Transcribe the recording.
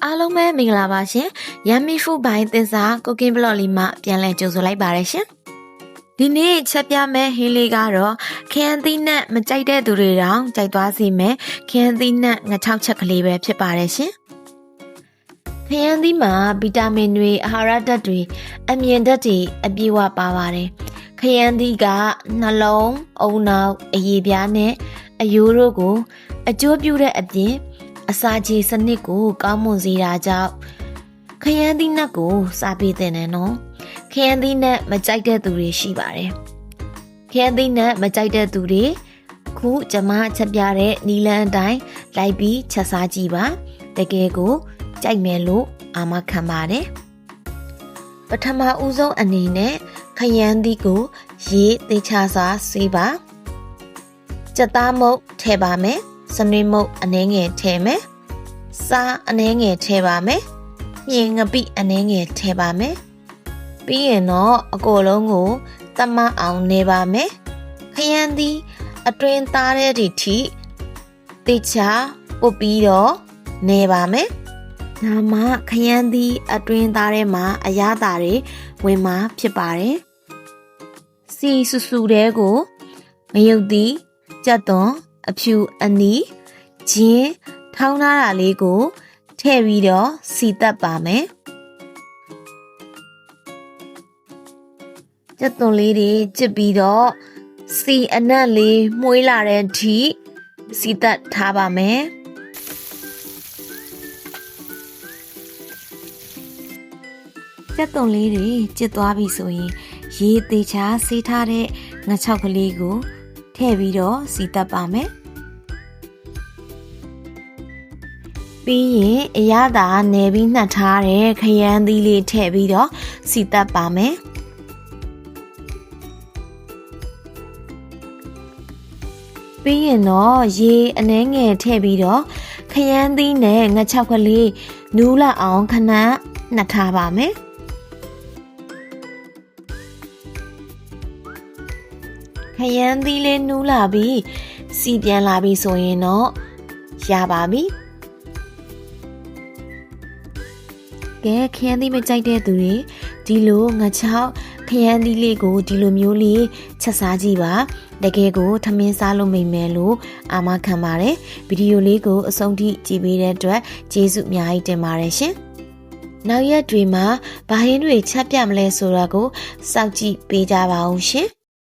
အားလုံးပဲမင်္ဂလာပါရှင်။ Yummy Food by သင်စားကိုကင်းဘလော့လေးမှပြန်လည်ကြိုဆိုလိုက်ပါရရှင်။ဒီနေ့ချက်ပြမယ့်ဟင်းလေးကတော့ခရမ်းသီးနဲ့မကြိုက်တဲ့သူတွေတောင်ကြိုက်သွားစေမယ်ခရမ်းသီးနဲ့ငါချောက်ချက်ကလေးပဲဖြစ်ပါတယ်ရှင်။ခရမ်းသီးမှာဗီတာမင်တွေအာဟာရဓာတ်တွေအမြင်ဓာတ်တွေအပြည့်အဝပါပါတယ်။ခရမ်းသီးကနှလုံး၊အုံနောက်၊အရေပြားနဲ့အယိုးတို့ကိုအကျိုးပြုတဲ့အပြင်အစာချေစနစ်ကိုကောင်းမွန်စေတာကြောင့်ခရမ်းသီးနက်ကိုစားပေးတဲ့နော်ခရမ်းသီးနက်မကြိုက်တဲ့သူတွေရှိပါတယ်ခရမ်းသီးနက်မကြိုက်တဲ့သူတွေခုကျမချက်ပြတဲ့နီလန်းအတိုင်းလိုက်ပြီးချက်စားကြည့်ပါတကယ်ကိုကြိုက်မယ်လို့အာမခံပါတယ်ပထမဦးဆုံးအနေနဲ့ခရမ်းသီးကိုရေသေးချစွာဆေးပါကြက်သားမုတ်ထည့်ပါမယ်စနွေးမုတ်အနှဲငယ်ထည့်မယ်စားအနှဲငယ်ထည့်ပါမယ်ညင်ငပိအနှဲငယ်ထည့်ပါမယ်ပြီးရင်တော့အကိုလုံးကိုတမအောင်နေပါမယ်ခရမ်းသီးအတွင်းသားတဲ့ဒီထိတေချာပုတ်ပြီးတော့နေပါမယ်ဒါမှခရမ်းသီးအတွင်းသားထဲမှာအရသာတွေဝင်မှာဖြစ်ပါတယ်စီဆူဆူတဲ့ကိုငရုတ်သီးကြက်သွန်အဖြူအနီးဂျင်းထောင်းထားတာလေးကိုထည့်ပြီးတော့စီတက်ပါမယ်ကြက်သွန်လေးတွေကျစ်ပြီးတော့စီအနက်လေးမှုေးလာတဲ့အထိစီတက်ထားပါမယ်ကြက်သွန်လေးတွေကျစ်သွားပြီဆိုရင်ရေသေးချာဆေးထားတဲ့ငါချောက်ကလေးကိုထည့်ပြီးတော့စီတက်ပါမယ်ပြီးရင်အရသာနယ်ပြီးနှက်ထားတဲ့ခရမ်းသီးလေးထည့်ပြီးတော့စီတက်ပါမယ်ပြီးရင်တော့ရေအနှဲငယ်ထည့်ပြီးတော့ခရမ်းသီးနဲ့ငါချောက်ကလေးနူးလာအောင်ခဏနှက်ထားပါမယ်ခရမ်းသီးလေးနူးလာပြီးစီပြန်လာပြီဆိုရင်တော့ရပါပြီကဲခရမ်းသီးမကြိုက်တဲ့သူတွေဒီလိုငါချောက်ခရမ်းသီးလေးကိုဒီလိုမျိုးလေးချက်စားကြည့်ပါတကယ်ကိုထမင်းစားလို့မိမယ်လို့အာမခံပါတယ်ဗီဒီယိုလေးကိုအဆုံးထိကြည့်ပေးတဲ့အတွက်ကျေးဇူးအများကြီးတင်ပါတယ်ရှင်နောက်ရက်တွေမှာဘာဟင်းတွေချက်ပြမလဲဆိုတာကိုစောင့်ကြည့်ပေးကြပါဦးရှင်